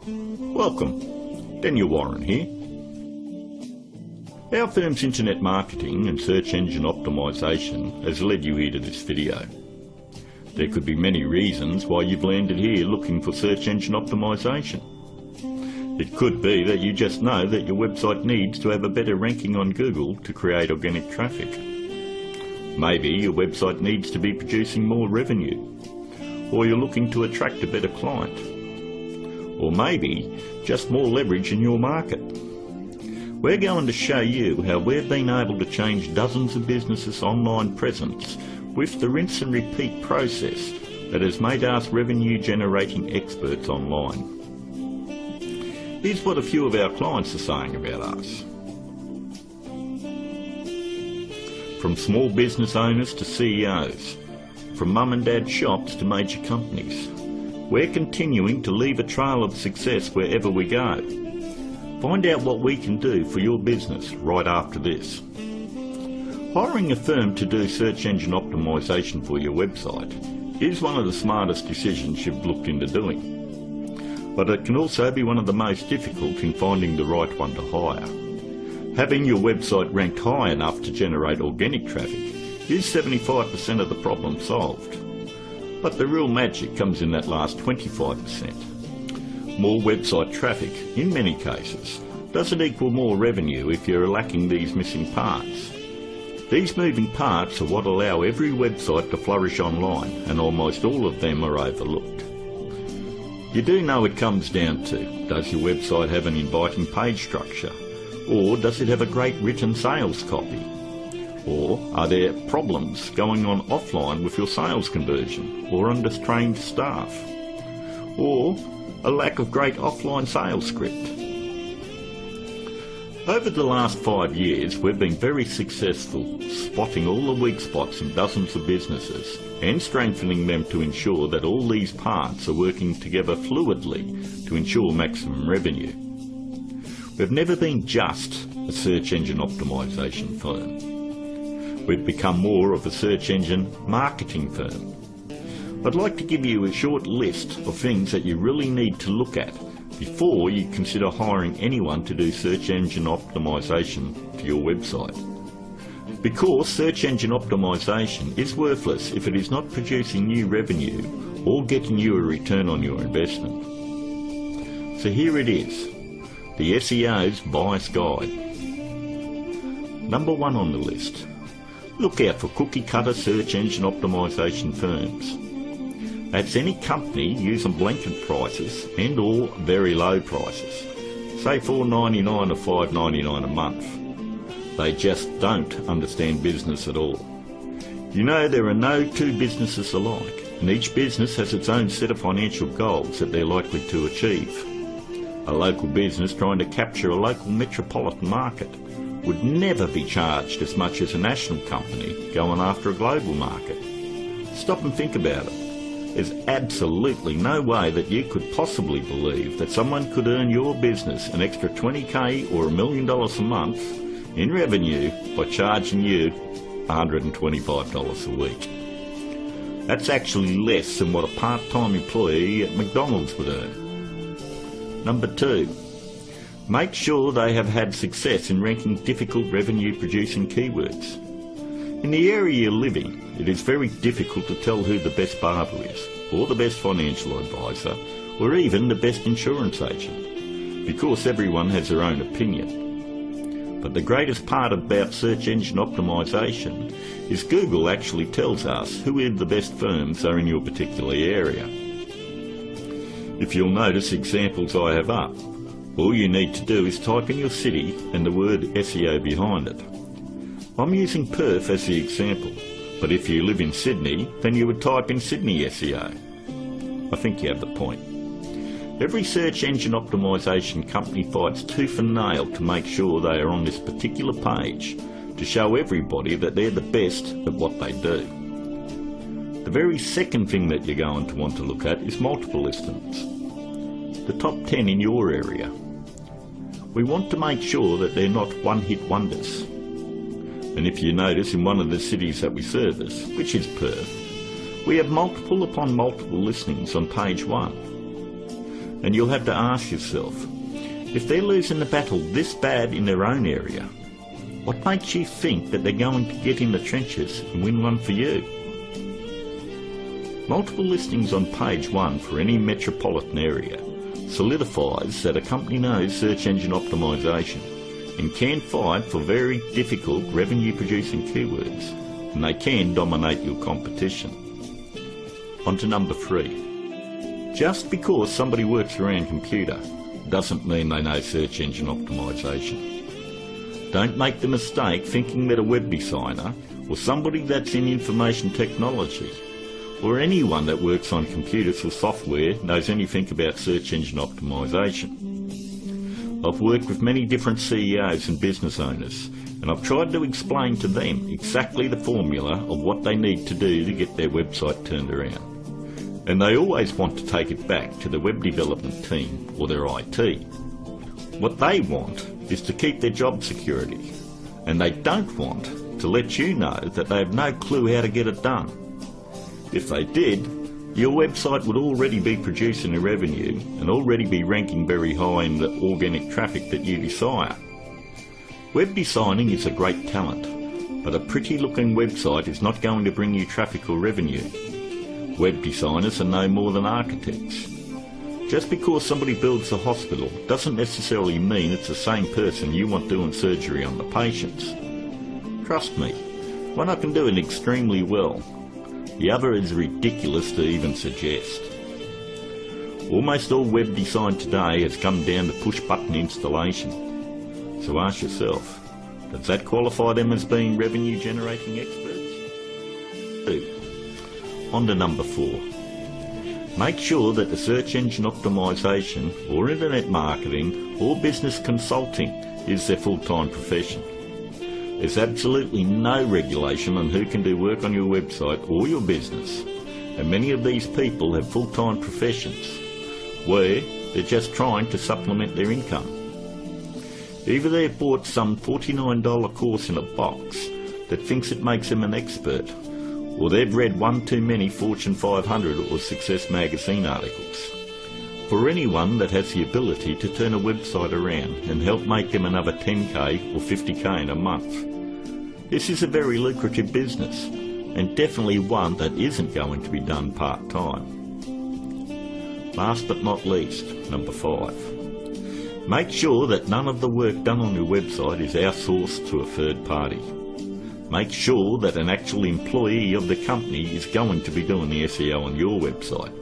Welcome, Daniel Warren here. Our firm's internet marketing and search engine optimisation has led you here to this video. There could be many reasons why you've landed here looking for search engine optimisation. It could be that you just know that your website needs to have a better ranking on Google to create organic traffic. Maybe your website needs to be producing more revenue, or you're looking to attract a better client, or maybe just more leverage in your market. We're going to show you how we've been able to change dozens of businesses' online presence with the rinse and repeat process that has made us revenue generating experts online. Here's what a few of our clients are saying about us. From small business owners to CEOs, from mum and dad shops to major companies, we're continuing to leave a trail of success wherever we go. Find out what we can do for your business right after this. Hiring a firm to do search engine optimisation for your website is one of the smartest decisions you've looked into doing. But it can also be one of the most difficult in finding the right one to hire. Having your website ranked high enough to generate organic traffic is 75% of the problem solved. But the real magic comes in that last 25%. More website traffic, in many cases, doesn't equal more revenue if you're lacking these missing parts. These moving parts are what allow every website to flourish online, and almost all of them are overlooked. You do know it comes down to, does your website have an inviting page structure? Or does it have a great written sales copy? Or are there problems going on offline with your sales conversion, or undertrained staff? Or a lack of great offline sales script? Over the last 5 years, we've been very successful spotting all the weak spots in dozens of businesses and strengthening them to ensure that all these parts are working together fluidly to ensure maximum revenue. We've never been just a search engine optimisation firm. We've become more of a search engine marketing firm. I'd like to give you a short list of things that you really need to look at before you consider hiring anyone to do search engine optimisation for your website. Because search engine optimisation is worthless if it is not producing new revenue or getting you a return on your investment. So here it is, the SEO's Bias Guide. Number 1 on the list. Look out for cookie cutter search engine optimisation firms. That's any company using blanket prices and or very low prices, say $4.99 or $5.99 a month. They just don't understand business at all. You know, there are no two businesses alike, and each business has its own set of financial goals that they're likely to achieve. A local business trying to capture a local metropolitan market would never be charged as much as a national company going after a global market. Stop and think about it. There's absolutely no way that you could possibly believe that someone could earn your business an extra $20,000 or $1 million a month in revenue by charging you $125 a week. That's actually less than what a part-time employee at McDonald's would earn. Number 2, make sure they have had success in ranking difficult revenue-producing keywords. In the area you live in, it is very difficult to tell who the best barber is, or the best financial advisor, or even the best insurance agent, because everyone has their own opinion. But the greatest part about search engine optimisation is Google actually tells us who the best firms are in your particular area. If you'll notice examples I have up, all you need to do is type in your city and the word SEO behind it. I'm using Perth as the example, but if you live in Sydney, then you would type in Sydney SEO. I think you have the point. Every search engine optimisation company fights tooth and nail to make sure they are on this particular page to show everybody that they're the best at what they do. The very second thing that you're going to want to look at is multiple listings. The top 10 in your area. We want to make sure that they're not one-hit wonders. And if you notice, in one of the cities that we service, which is Perth, we have multiple upon multiple listings on page 1. And you'll have to ask yourself, if they're losing the battle this bad in their own area, what makes you think that they're going to get in the trenches and win one for you? Multiple listings on page 1 for any metropolitan area solidifies that a company knows search engine optimization and can fight for very difficult revenue producing keywords, and they can dominate your competition. On to number 3. Just because somebody works around computer doesn't mean they know search engine optimization. Don't make the mistake thinking that a web designer or somebody that's in information technology or anyone that works on computers or software knows anything about search engine optimization. I've worked with many different CEOs and business owners, and I've tried to explain to them exactly the formula of what they need to do to get their website turned around. And they always want to take it back to the web development team or their IT. What they want is to keep their job security, and they don't want to let you know that they have no clue how to get it done. If they did, your website would already be producing a revenue and already be ranking very high in the organic traffic that you desire. Web designing is a great talent, but a pretty looking website is not going to bring you traffic or revenue. Web designers are no more than architects. Just because somebody builds a hospital doesn't necessarily mean it's the same person you want doing surgery on the patients. Trust me, one can do it extremely well. The other is ridiculous to even suggest. Almost all web design today has come down to push-button installation. So ask yourself, does that qualify them as being revenue-generating experts? 2. On to number 4. Make sure that the search engine optimization or internet marketing or business consulting is their full-time profession. There's absolutely no regulation on who can do work on your website or your business, and many of these people have full-time professions where they're just trying to supplement their income. Either they've bought some $49 course in a box that thinks it makes them an expert, or they've read one too many Fortune 500 or Success magazine articles. For anyone that has the ability to turn a website around and help make them another 10k or 50k in a month, this is a very lucrative business, and definitely one that isn't going to be done part-time. Last but not least, number 5. Make sure that none of the work done on your website is outsourced to a third party. Make sure that an actual employee of the company is going to be doing the SEO on your website.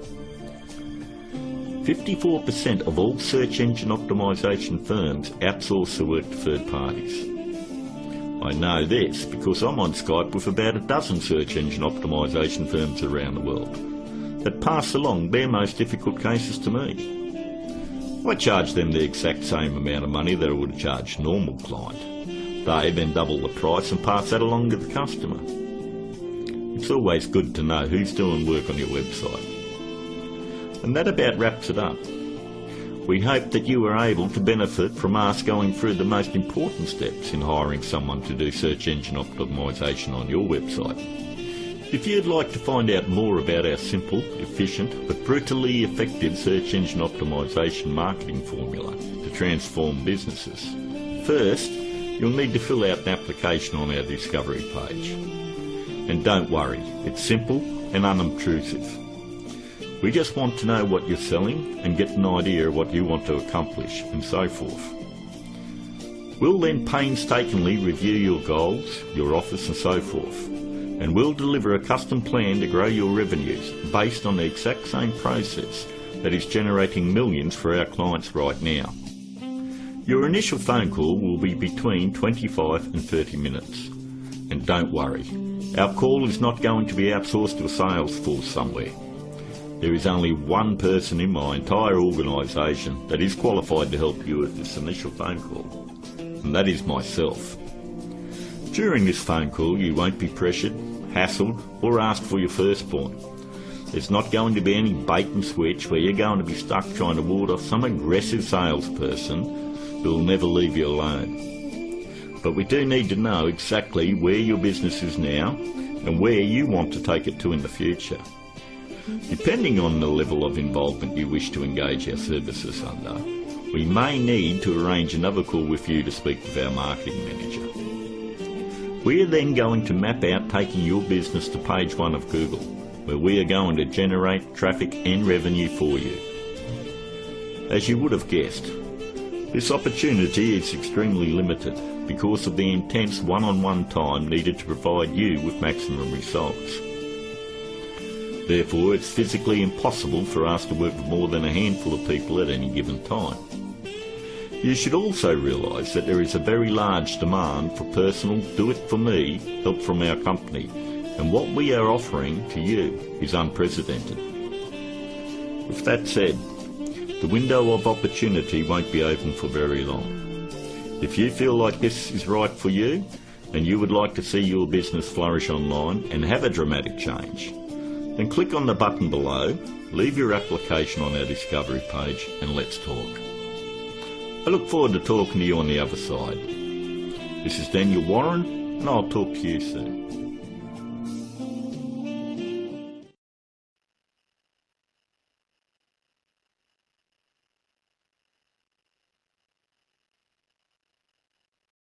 54% of all search engine optimization firms outsource the work to third parties. I know this because I'm on Skype with about a dozen search engine optimization firms around the world that pass along their most difficult cases to me. I charge them the exact same amount of money that I would charge a normal client. They then double the price and pass that along to the customer. It's always good to know who's doing work on your website. And that about wraps it up. We hope that you were able to benefit from us going through the most important steps in hiring someone to do search engine optimization on your website. If you'd like to find out more about our simple, efficient but brutally effective search engine optimization marketing formula to transform businesses, first you'll need to fill out an application on our discovery page. And don't worry, it's simple and unobtrusive. We just want to know what you're selling and get an idea of what you want to accomplish and so forth. We'll then painstakingly review your goals, your offers and so forth, and we'll deliver a custom plan to grow your revenues based on the exact same process that is generating millions for our clients right now. Your initial phone call will be between 25 and 30 minutes. And don't worry, our call is not going to be outsourced to a sales force somewhere. There is only one person in my entire organisation that is qualified to help you with this initial phone call, and that is myself. During this phone call you won't be pressured, hassled or asked for your firstborn. There's not going to be any bait and switch where you're going to be stuck trying to ward off some aggressive salesperson who will never leave you alone. But we do need to know exactly where your business is now and where you want to take it to in the future. Depending on the level of involvement you wish to engage our services under, we may need to arrange another call with you to speak with our marketing manager. We are then going to map out taking your business to page 1 of Google, where we are going to generate traffic and revenue for you. As you would have guessed, this opportunity is extremely limited because of the intense one-on-one time needed to provide you with maximum results. Therefore, it's physically impossible for us to work with more than a handful of people at any given time. You should also realise that there is a very large demand for personal do-it-for-me help from our company, and what we are offering to you is unprecedented. With that said, the window of opportunity won't be open for very long. If you feel like this is right for you, and you would like to see your business flourish online and have a dramatic change, then click on the button below, leave your application on our discovery page, and let's talk. I look forward to talking to you on the other side. This is Daniel Warren, and I'll talk to you soon.